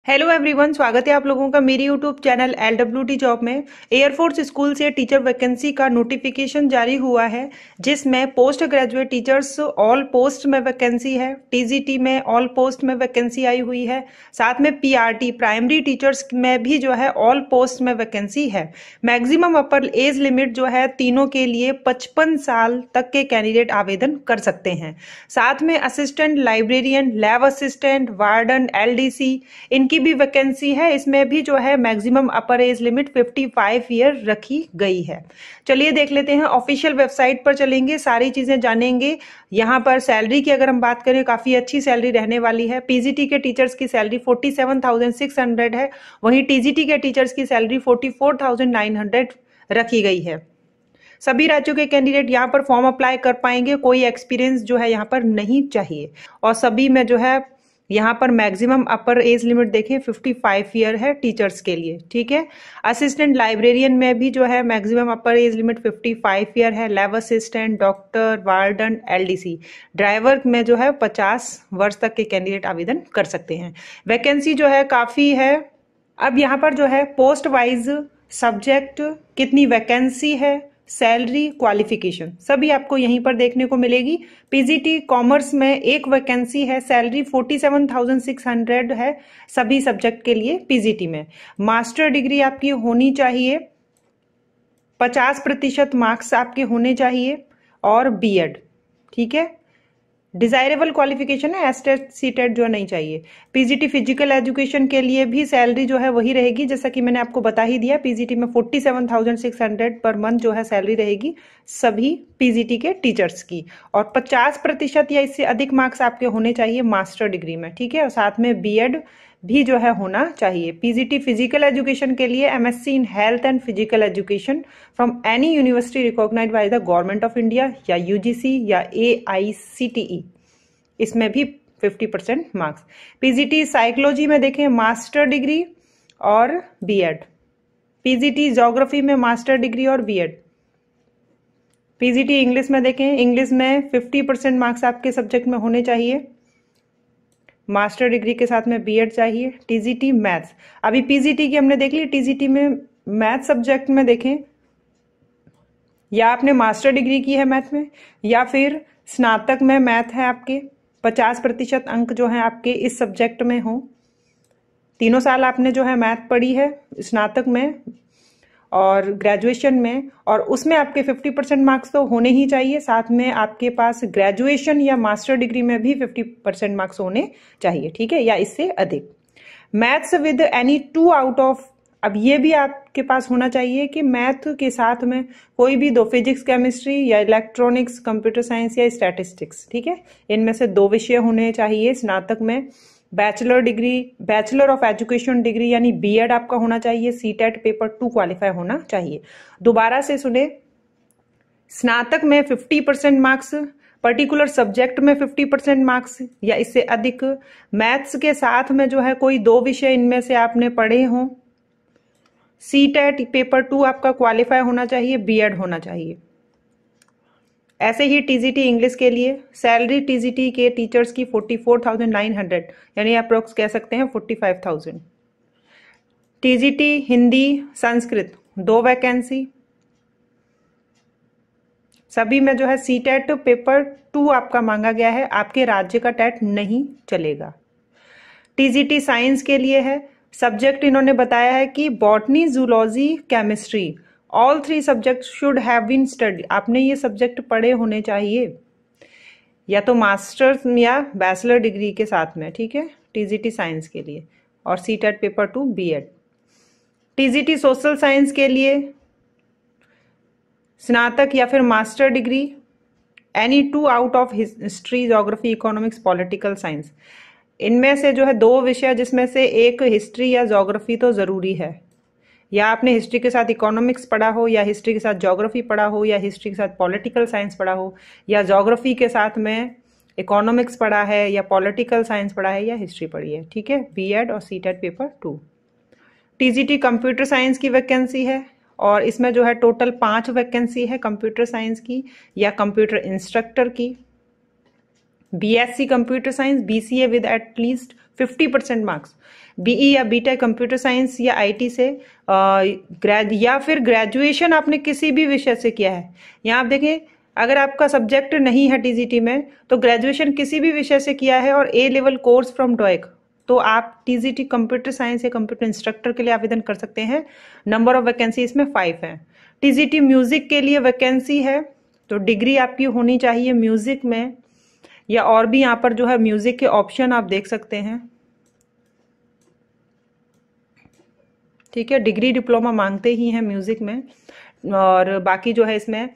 Hello everyone, स्वागत है आप लोगों का मेरी यूट्यूब चैनल LWT जॉब में। एयरफोर्स स्कूल से टीचर वैकेंसी का नोटिफिकेशन जारी हुआ है, जिसमें post graduate teachers all post में वैकेंसी है। टीजीटी में ऑल पोस्ट में वैकेंसी आई हुई है। साथ में पीआरटी प्राइमरी टीचर्स में भी जो है ऑल पोस्ट में वैकेंसी है। मैक्सिमम अपर एज लिमिट जो है तीनों के लिए 55 साल तक के कैंडिडेट आवेदन कर सकते हैं। साथ में assistant librarian, lab assistant, warden, LDC इनकी भी वैकेंसी है। इसमें भी जो है maximum upper age limit 55 year रखी गई है। चलिए देख लेते हैं, ऑफिशियल वेबसाइट पर चलेंगे, सारी चीजें जानेंगे। यहाँ पर सैलरी की अगर हम बात करें, काफी अच्छी सैलरी रहने वाली है। पीजीटी के टीचर्स की सैलरी 47,600 है, वहीं टीजीटी के टीचर्स की सैलरी 44,900 रखी गई है। सभी राज्यों के कैंडिडेट यहाँ पर फॉर्म अप्लाई कर पाएंगे। कोई एक्सपीरियंस जो है यहाँ पर नहीं चाहिए, और सभी में जो है यहाँ पर मैक्सिमम अपर एज लिमिट देखें 55 ईयर है टीचर्स के लिए। ठीक है। असिस्टेंट लाइब्रेरियन में भी जो है maximum upper age limit 55 year है। Lab assistant, doctor, warden, LDC, driver में जो है 50 वर्ष तक के कैंडिडेट आवेदन कर सकते हैं। वैकेंसी जो है काफी है। अब यहाँ पर जो है पोस्ट वाइज सब्जेक्ट, कितनी वैकेंसी है, सैलरी, क्वालिफिकेशन सभी आपको यहीं पर देखने को मिलेगी। पीजीटी कॉमर्स में एक वैकेंसी है, सैलरी 47,600 है सभी सब्जेक्ट के लिए। पीजीटी में मास्टर डिग्री आपकी होनी चाहिए, 50% मार्क्स आपके होने चाहिए, और बीएड। ठीक है। डिजायरेबल क्वालिफिकेशन है, एस्टेट सीटेट जो नहीं चाहिए। पीजीटी फिजिकल एजुकेशन के लिए भी सैलरी जो है वही रहेगी, जैसा कि मैंने आपको बता ही दिया। पीजीटी में 47,600 पर मंथ जो है सैलरी रहेगी सभी पीजीटी के टीचर्स की, और 50% या इससे अधिक मार्क्स आपके होने चाहिए मास्टर डिग्री में। ठीक है। और साथ में बीएड भी जो है होना चाहिए। पीजीटी फिजिकल एजुकेशन के लिए MSc in health and physical education from any university recognised by the government of India, या UGC या AICTE, इसमें भी 50% मार्क्स। पीजीटी साइकोलॉजी में देखें मास्टर डिग्री और बीएड। पीजीटी ज्योग्राफी में मास्टर डिग्री और बीएड। पीजीटी इंग्लिश में देखें, इंग्लिश में 50% मार्क्स आपके सब्जेक्ट में होने चाहिए, मास्टर डिग्री के साथ में बीएड चाहिए। टीजीटी मैथ्स, अभी पीजीटी की हमने देख ली। टीजीटी में मैथ सब्जेक्ट में देखें, या आपने मास्टर डिग्री की है मैथ में, या फिर स्नातक में मैथ है आपके, 50% अंक जो है आपके इस सब्जेक्ट में हो। तीनों साल आपने जो है मैथ पढ़ी है स्नातक में और ग्रेजुएशन में, और उसमें आपके 50% मार्क्स तो होने ही चाहिए। साथ में आपके पास ग्रेजुएशन या मास्टर डिग्री में भी 50% मार्क्स होने चाहिए। ठीक है, या इससे अधिक। Maths with any 2 out of, अब ये भी आपके पास होना चाहिए कि मैथ के साथ में कोई भी 2, फिजिक्स, केमिस्ट्री या इलेक्ट्रॉनिक्स, कंप्यूटर साइंस या स्टैटिस्टिक्स। ठीक है, इनमें से 2 विषय होने चाहिए स्नातक में। Bachelor degree, bachelor of education degree यानी बीएड आपका होना चाहिए। सीटेट पेपर 2 क्वालिफाई होना चाहिए। दोबारा से सुने, स्नातक में 50% मार्क्स, पर्टिकुलर सब्जेक्ट में 50% मार्क्स या इससे अधिक। मैथ्स के साथ में जो है कोई 2 विषय इनमें से आपने पढ़े हों। सीटेट पेपर 2 आपका क्वालिफाई होना चाहिए, बीएड होना चाहिए। ऐसे ही टीजीटी इंग्लिश के लिए सैलरी टीजीटी के टीचर्स की 44,900 यानी अप्रोक्स कह सकते हैं 45,000। टीजीटी हिंदी संस्कृत 2 वैकेंसी, सभी में जो है सीटेट पेपर 2 आपका मांगा गया है, आपके राज्य का टेट नहीं चलेगा। टीजीटी साइंस के लिए है, सब्जेक्ट इन्होंने बताया है कि botany, zoology, chemistry, all 3 subject should have been study. आपने ये सब्जेक्ट पढ़े होने चाहिए, या तो मास्टर्स या बैचलर डिग्री के साथ में। ठीक है, टीजीटी साइंस के लिए, और CTET paper 2 BEd. TGT social science के लिए स्नातक या फिर master degree, any 2 out of history, geography, economics, political science. इनमें से जो है 2 विषय, जिसमें से एक हिस्ट्री या ज्योग्राफी तो जरूरी है, या आपने हिस्ट्री के साथ इकोनॉमिक्स पढ़ा हो, या हिस्ट्री के साथ ज्योग्राफी पढ़ा हो, या हिस्ट्री के साथ पॉलिटिकल साइंस पढ़ा हो, या ज्योग्राफी के साथ में इकोनॉमिक्स पढ़ा है, या पॉलिटिकल साइंस पढ़ा है, या हिस्ट्री पढ़ी है। ठीक है, बीएड और CTET paper 2। TGT computer science की वैकेंसी है, और इसमें जो है टोटल 5 वैकेंसी है कंप्यूटर साइंस की या कंप्यूटर इंस्ट्रक्टर की। BSc computer science, BCA with at least 50% marks, BE या बीटेक कंप्यूटर साइंस या आईटी से, या फिर ग्रेजुएशन आपने किसी भी विषय से किया है। यहाँ आप देखें, अगर आपका सब्जेक्ट नहीं है टीजीटी में तो ग्रेजुएशन किसी भी विषय से किया है और ए लेवल कोर्स फ्रॉम डोएक, तो आप टीजीटी कंप्यूटर साइंस या कंप्यूटर इंस्ट्रक्टर के लिए आवेदन कर सकते हैं। नंबर ऑफ वैकेंसी इसमें 5 है। टीजीटी म्यूजिक के लिए वैकेंसी है, तो डिग्री आपकी होनी चाहिए म्यूजिक में, या और भी यहाँ पर जो है म्यूजिक के ऑप्शन आप देख सकते हैं। ठीक है, डिग्री डिप्लोमा मांगते ही हैं म्यूजिक में, और बाकी जो है इसमें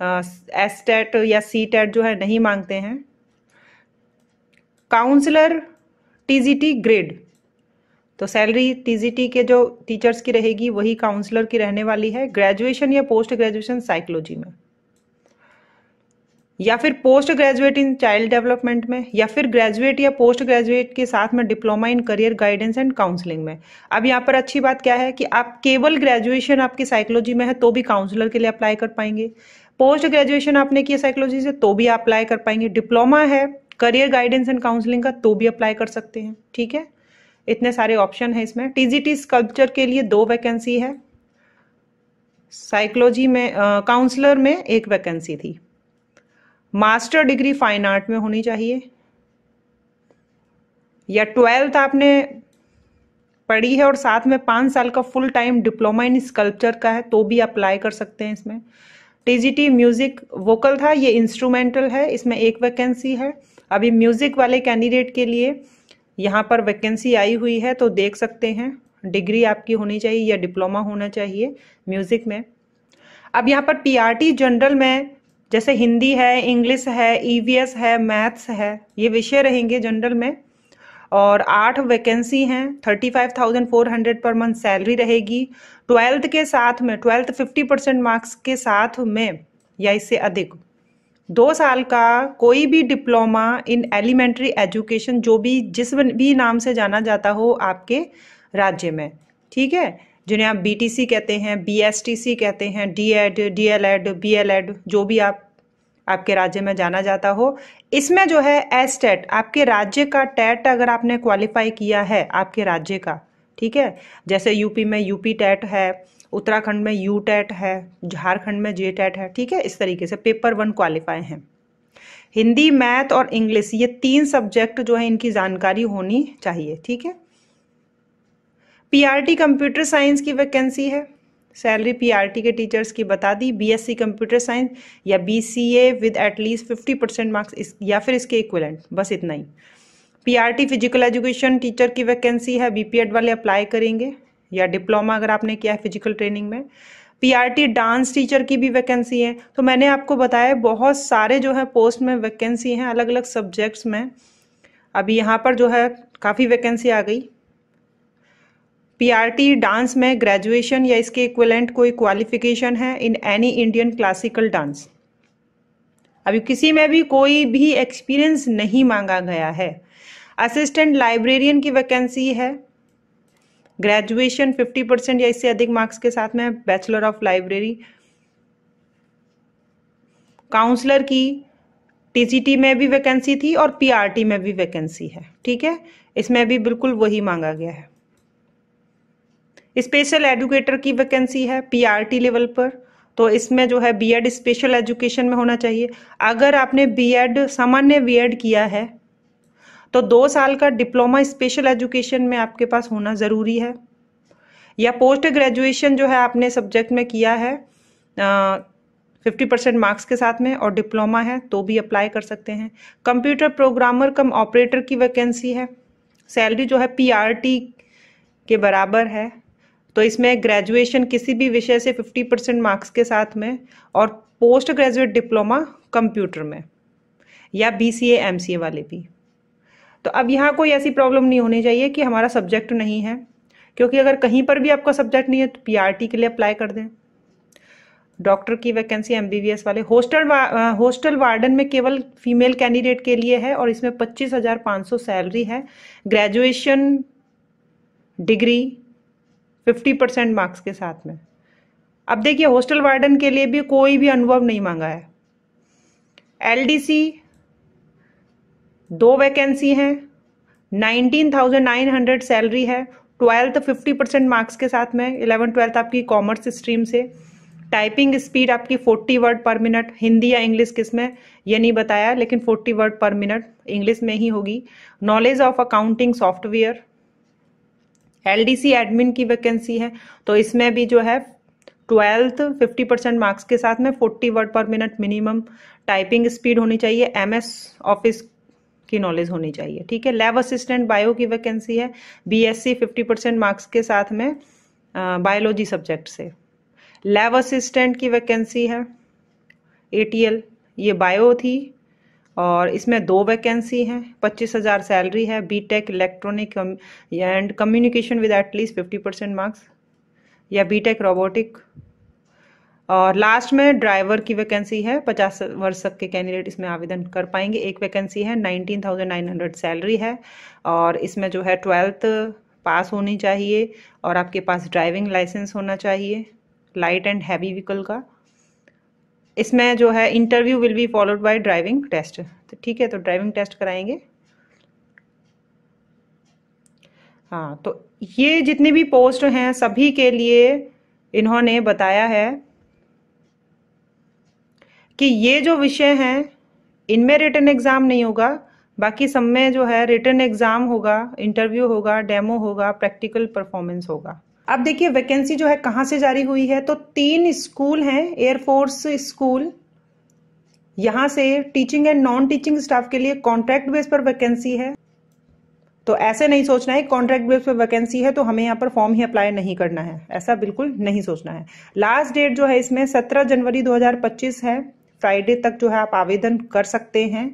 एसटेट या सीटेट जो है नहीं मांगते हैं। काउंसलर टीजीटी ग्रेड, तो सैलरी टीजीटी के जो टीचर्स की रहेगी वही काउंसलर की रहने वाली है। ग्रेजुएशन या पोस्ट ग्रेजुएशन साइकोलॉजी में, या फिर post graduate in child development में, या फिर ग्रेजुएट या पोस्ट ग्रेजुएट के साथ में diploma in career guidance and counselling में। अब यहाँ पर अच्छी बात क्या है कि आप केवल ग्रेजुएशन आपकी साइकोलॉजी में है तो भी काउंसलर के लिए अप्लाई कर पाएंगे, पोस्ट ग्रेजुएशन आपने किया साइकोलॉजी से तो भी अप्लाई कर पाएंगे, डिप्लोमा है करियर गाइडेंस एंड काउंसलिंग का तो भी अप्लाई कर सकते हैं। ठीक है, इतने सारे ऑप्शन है इसमें। टीजीटी स्कल्पचर के लिए 2 वैकेंसी है, साइकोलॉजी में काउंसलर में 1 वैकेंसी थी। मास्टर डिग्री फाइन आर्ट में होनी चाहिए, या 12th आपने पढ़ी है और साथ में 5 साल का full time diploma in sculpture का है तो भी अप्लाई कर सकते हैं इसमें। टीजीटी म्यूजिक वोकल था, ये इंस्ट्रूमेंटल है, इसमें 1 वैकेंसी है। अभी म्यूजिक वाले कैंडिडेट के लिए यहाँ पर वैकेंसी आई हुई है, तो देख सकते हैं। डिग्री आपकी होनी चाहिए या डिप्लोमा होना चाहिए म्यूजिक में। अब यहाँ पर पीआरटी जनरल में जैसे हिंदी है, इंग्लिश है, ईवीएस है, मैथ्स है, ये विषय रहेंगे जनरल में, और 8 वैकेंसी हैं। 35,400 पर मंथ सैलरी रहेगी। 12th के साथ में, 12th 50% मार्क्स के साथ में या इससे अधिक 2 साल का कोई भी डिप्लोमा इन एलिमेंट्री एजुकेशन, जो भी जिस भी नाम से जाना जाता हो आपके राज्य में, ठीक है, जिन्हें आप बीटीसी कहते हैं, बीएसटीसी कहते हैं, डीएड, डीएलएड, बीएलएड, जो भी आपके राज्य में जाना जाता हो, इसमें जो है एसटेट, आपके राज्य का टेट अगर आपने क्वालिफाई किया है आपके राज्य का, ठीक है, जैसे यूपी में यूपी टेट है, उत्तराखंड में यू टेट है, झारखंड में जे टेट है, ठीक है, इस तरीके से पेपर 1 क्वालिफाई हैं। हिंदी, मैथ और इंग्लिश, ये 3 सब्जेक्ट जो है इनकी जानकारी होनी चाहिए। ठीक है, पीआरटी कंप्यूटर साइंस की वैकेंसी है, सैलरी पीआरटी के टीचर्स की बता दी। बीएससी कंप्यूटर साइंस या बीसीए विद एटलीस्ट 50% मार्क्स या फिर इसके इक्विवेलेंट, बस इतना ही। पीआरटी फिजिकल एजुकेशन टीचर की वैकेंसी है, बीपीएड वाले अप्लाई करेंगे, या डिप्लोमा अगर आपने किया है फिजिकल ट्रेनिंग में। पीआरटी डांस टीचर की भी वैकेंसी है। तो मैंने आपको बताया बहुत सारे जो है पोस्ट में वैकेंसी हैं अलग अलग सब्जेक्ट्स में। अभी यहाँ पर जो है काफ़ी वैकेंसी आ गई। पीआरटी डांस में ग्रेजुएशन या इसके इक्विवेलेंट कोई क्वालिफिकेशन है in any Indian classical dance. अभी किसी में भी कोई भी एक्सपीरियंस नहीं मांगा गया है। असिस्टेंट लाइब्रेरियन की वैकेंसी है, ग्रेजुएशन 50% या इससे अधिक मार्क्स के साथ में, बैचलर ऑफ लाइब्रेरी। काउंसलर की टीजीटी में भी वैकेंसी थी और पीआरटी में भी वैकेंसी है। ठीक है, इसमें भी बिल्कुल वही मांगा गया है। स्पेशल एजुकेटर की वैकेंसी है पीआरटी लेवल पर, तो इसमें जो है बीएड स्पेशल एजुकेशन में होना चाहिए। अगर आपने बीएड सामान्य बीएड किया है तो 2 साल का डिप्लोमा स्पेशल एजुकेशन में आपके पास होना ज़रूरी है, या पोस्ट ग्रेजुएशन जो है आपने सब्जेक्ट में किया है 50% मार्क्स के साथ में और डिप्लोमा है तो भी अप्लाई कर सकते हैं। कंप्यूटर प्रोग्रामर कम ऑपरेटर की वैकेंसी है, सैलरी जो है पीआरटी के बराबर है, तो इसमें ग्रेजुएशन किसी भी विषय से 50% मार्क्स के साथ में और पोस्ट ग्रेजुएट डिप्लोमा कंप्यूटर में, या बीसीए एमसीए वाले भी। तो अब यहाँ कोई ऐसी प्रॉब्लम नहीं होनी चाहिए कि हमारा सब्जेक्ट नहीं है, क्योंकि अगर कहीं पर भी आपका सब्जेक्ट नहीं है तो पीआरटी के लिए अप्लाई कर दें। डॉक्टर की वैकेंसी एमबीबीएस वाले। हॉस्टल वार्डन में केवल फीमेल कैंडिडेट के लिए है और इसमें 25,500 सैलरी है। ग्रेजुएशन डिग्री 50% मार्क्स के साथ में। अब देखिए हॉस्टल वार्डन के लिए भी कोई भी अनुभव नहीं मांगा है। एलडीसी 2 वैकेंसी हैं, 19,900 सैलरी है, 12th 50% मार्क्स के साथ में, 11th-12th आपकी कॉमर्स स्ट्रीम से। टाइपिंग स्पीड आपकी 40 वर्ड पर मिनट, हिंदी या इंग्लिश किस में ये नहीं बताया, लेकिन 40 वर्ड पर मिनट इंग्लिश में ही होगी। Knowledge of accounting software. LDC admin की वैकेंसी है, तो इसमें भी जो है 12th 50% मार्क्स के साथ में 40 वर्ड पर मिनट मिनिमम टाइपिंग स्पीड होनी चाहिए, एमएस ऑफिस की नॉलेज होनी चाहिए, ठीक है। लैब असिस्टेंट बायो की वैकेंसी है, बीएससी 50% मार्क्स के साथ में बायोलॉजी सब्जेक्ट से। लैब असिस्टेंट की वैकेंसी है एटीएल, ये बायो थी, और इसमें 2 वैकेंसी हैं, 25,000 सैलरी है, BTech electronic and communication with at least 50% marks, या बीटेक रोबोटिक। और लास्ट में ड्राइवर की वैकेंसी है, 50 वर्ष तक के कैंडिडेट इसमें आवेदन कर पाएंगे। एक वैकेंसी है, 19,900 सैलरी है, और इसमें जो है 12th पास होनी चाहिए, और आपके पास ड्राइविंग लाइसेंस होना चाहिए लाइट एंड हैवी व्हीकल का। इसमें जो है interview will be followed by driving test, तो ठीक है, तो ड्राइविंग टेस्ट कराएंगे। हाँ, तो ये जितनी भी पोस्ट हैं सभी के लिए इन्होंने बताया है कि ये जो विषय हैं इनमें रिटन एग्जाम नहीं होगा, बाकी सब में जो है रिटन एग्जाम होगा, इंटरव्यू होगा, डेमो होगा, प्रैक्टिकल परफॉर्मेंस होगा। अब देखिए वैकेंसी जो है कहाँ से जारी हुई है, तो 3 स्कूल हैं, एयरफोर्स स्कूल, यहाँ से teaching and non teaching staff के लिए कॉन्ट्रैक्ट बेस पर वैकेंसी है। तो ऐसे नहीं सोचना है कॉन्ट्रैक्ट बेस पर वैकेंसी है तो हमें यहाँ पर फॉर्म ही अप्लाई नहीं करना है, ऐसा बिल्कुल नहीं सोचना है। लास्ट डेट जो है इसमें 17 जनवरी 2025 है, फ्राइडे तक जो है आप आवेदन कर सकते हैं।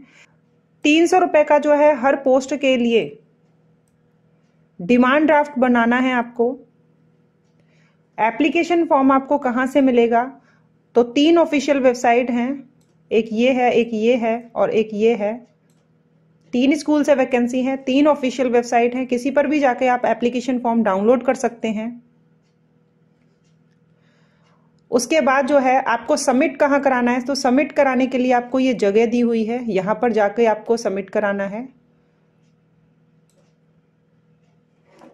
300 रुपए का जो है हर पोस्ट के लिए डिमांड ड्राफ्ट बनाना है आपको। एप्लीकेशन फॉर्म आपको कहाँ से मिलेगा, तो 3 ऑफिशियल वेबसाइट हैं, एक ये है, एक ये है और एक ये है। 3 स्कूल से वैकेंसी है, 3 ऑफिशियल वेबसाइट हैं, किसी पर भी जाके आप एप्लीकेशन फॉर्म डाउनलोड कर सकते हैं। उसके बाद जो है आपको सबमिट कहाँ कराना है, तो सबमिट कराने के लिए आपको ये जगह दी हुई है, यहां पर जाके आपको सबमिट कराना है।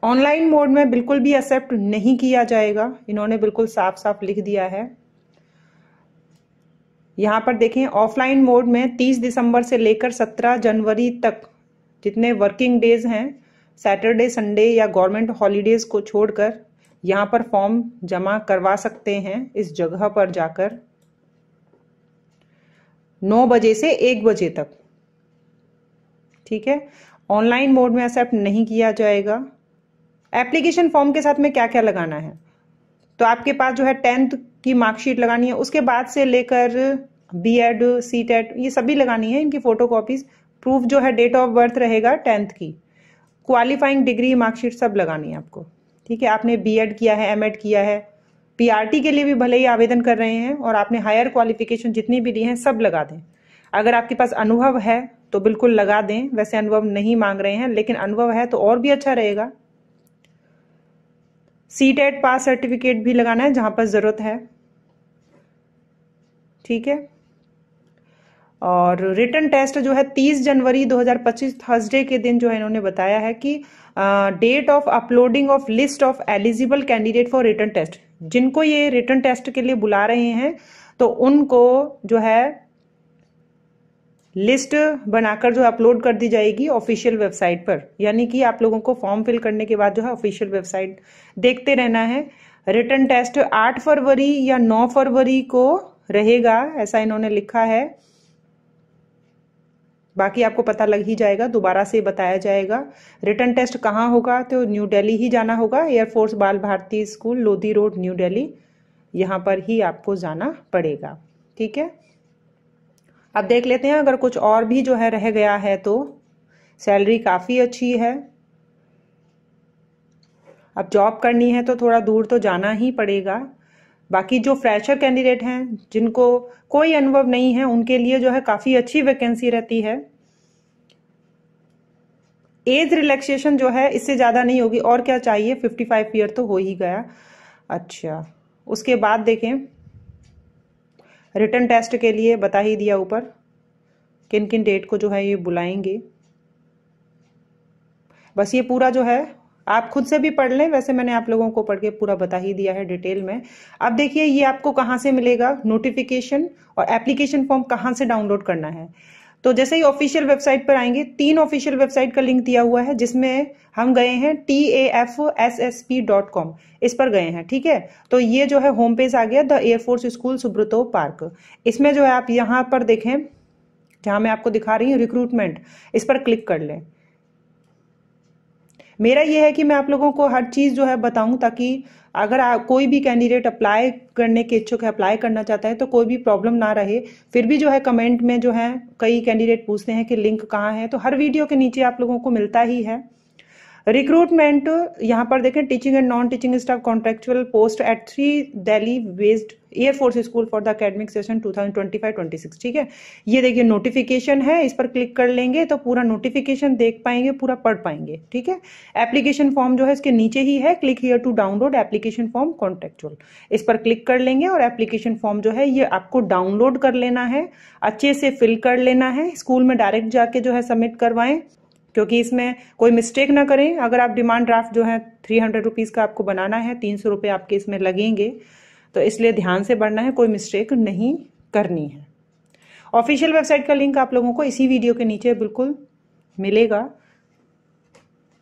ऑनलाइन मोड में बिल्कुल भी एक्सेप्ट नहीं किया जाएगा, इन्होंने बिल्कुल साफ साफ लिख दिया है। यहां पर देखें ऑफलाइन मोड में 30 दिसंबर से लेकर 17 जनवरी तक जितने वर्किंग डेज हैं, सैटरडे संडे या गवर्नमेंट हॉलीडेज को छोड़कर यहाँ पर फॉर्म जमा करवा सकते हैं इस जगह पर जाकर 9 बजे से 1 बजे तक, ठीक है। ऑनलाइन मोड में एक्सेप्ट नहीं किया जाएगा। एप्लीकेशन फॉर्म के साथ में क्या क्या लगाना है, तो आपके पास जो है 10th की मार्कशीट लगानी है, उसके बाद से लेकर बीएड सीटेट ये सभी लगानी है, इनकी फोटोकॉपीज, प्रूफ जो है डेट ऑफ बर्थ रहेगा 10th की, क्वालिफाइंग डिग्री मार्कशीट सब लगानी है आपको, ठीक है। आपने बीएड किया है, एमएड किया है, पीआरटी के लिए भी भले ही आवेदन कर रहे हैं और आपने हायर क्वालिफिकेशन जितनी भी ली हैं सब लगा दें। अगर आपके पास अनुभव है तो बिल्कुल लगा दें, वैसे अनुभव नहीं मांग रहे हैं लेकिन अनुभव है तो और भी अच्छा रहेगा। सीटेट पास सर्टिफिकेट भी लगाना है जहां पर जरूरत है, ठीक है। और रिटन टेस्ट जो है 30 जनवरी 2025 थर्सडे के दिन जो है इन्होंने बताया है कि date of uploading of list of eligible candidate for written test, जिनको ये रिटन टेस्ट के लिए बुला रहे हैं तो उनको जो है लिस्ट बनाकर जो अपलोड कर दी जाएगी ऑफिशियल वेबसाइट पर, यानी कि आप लोगों को फॉर्म फिल करने के बाद जो है ऑफिशियल वेबसाइट देखते रहना है। रिटन टेस्ट 8 फरवरी या 9 फरवरी को रहेगा, ऐसा इन्होंने लिखा है, बाकी आपको पता लग ही जाएगा, दोबारा से बताया जाएगा। रिटन टेस्ट कहाँ होगा, तो न्यू दिल्ली ही जाना होगा, air force Bal Bharati school Lodhi road new Delhi, यहाँ पर ही आपको जाना पड़ेगा, ठीक है। अब देख लेते हैं अगर कुछ और भी जो है रह गया है तो सैलरी काफी अच्छी है। अब जॉब करनी है तो थोड़ा दूर तो जाना ही पड़ेगा। बाकी जो फ्रेशर कैंडिडेट हैं जिनको कोई अनुभव नहीं है उनके लिए जो है काफी अच्छी वैकेंसी रहती है। एज रिलैक्सेशन जो है इससे ज्यादा नहीं होगी, और क्या चाहिए, 55 ईयर तो हो ही गया। अच्छा, उसके बाद देखें रिटन टेस्ट के लिए बता ही दिया ऊपर किन किन डेट को जो है ये बुलाएंगे। बस ये पूरा जो है आप खुद से भी पढ़ लें, वैसे मैंने आप लोगों को पढ़ के पूरा बता ही दिया है डिटेल में। अब देखिए ये आपको कहाँ से मिलेगा नोटिफिकेशन और एप्लीकेशन फॉर्म कहाँ से डाउनलोड करना है। तो जैसे ही ऑफिशियल वेबसाइट पर आएंगे, 3 ऑफिशियल वेबसाइट का लिंक दिया हुआ है, जिसमें हम गए हैं tafssp.com, इस पर गए हैं, ठीक है। तो ये जो है होम पेज आ गया, the air force school Subroto park. इसमें जो है आप यहाँ पर देखें, जहां मैं आपको दिखा रही हूँ रिक्रूटमेंट, इस पर क्लिक कर लें। मेरा ये है कि मैं आप लोगों को हर चीज जो है बताऊं, ताकि अगर कोई भी कैंडिडेट अप्लाई करने के इच्छुक है, अप्लाई करना चाहता है, तो कोई भी प्रॉब्लम ना रहे। फिर भी जो है कमेंट में जो है कई कैंडिडेट पूछते हैं कि लिंक कहाँ है, तो हर वीडियो के नीचे आप लोगों को मिलता ही है। रिक्रूटमेंट यहाँ पर देखें, teaching and non teaching staff contractual post at 3 Delhi based air force school for the academic session 2025-26, ठीक है। ये देखिए नोटिफिकेशन है, इस पर क्लिक कर लेंगे तो पूरा नोटिफिकेशन देख पाएंगे, पूरा पढ़ पाएंगे, ठीक है। एप्लीकेशन फॉर्म जो है इसके नीचे ही है, click here to download application form contractual, इस पर क्लिक कर लेंगे और एप्लीकेशन फॉर्म जो है ये आपको डाउनलोड कर लेना है, अच्छे से फिल कर लेना है, स्कूल में डायरेक्ट जाके जो है सबमिट करवाएं, क्योंकि इसमें कोई मिस्टेक ना करें। अगर आप डिमांड ड्राफ्ट जो है 300 रुपीज़ का आपको बनाना है, 300 रुपये आपके इसमें लगेंगे, तो इसलिए ध्यान से बढ़ना है, कोई मिस्टेक नहीं करनी है। ऑफिशियल वेबसाइट का लिंक आप लोगों को इसी वीडियो के नीचे बिल्कुल मिलेगा,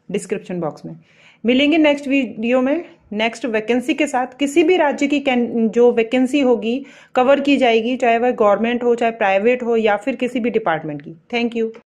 डिस्क्रिप्शन बॉक्स में मिलेंगे। नेक्स्ट वीडियो में नेक्स्ट वैकेंसी के साथ, किसी भी राज्य की जो वैकेंसी होगी कवर की जाएगी, चाहे वह गवर्नमेंट हो, चाहे प्राइवेट हो, या फिर किसी भी डिपार्टमेंट की। Thank you.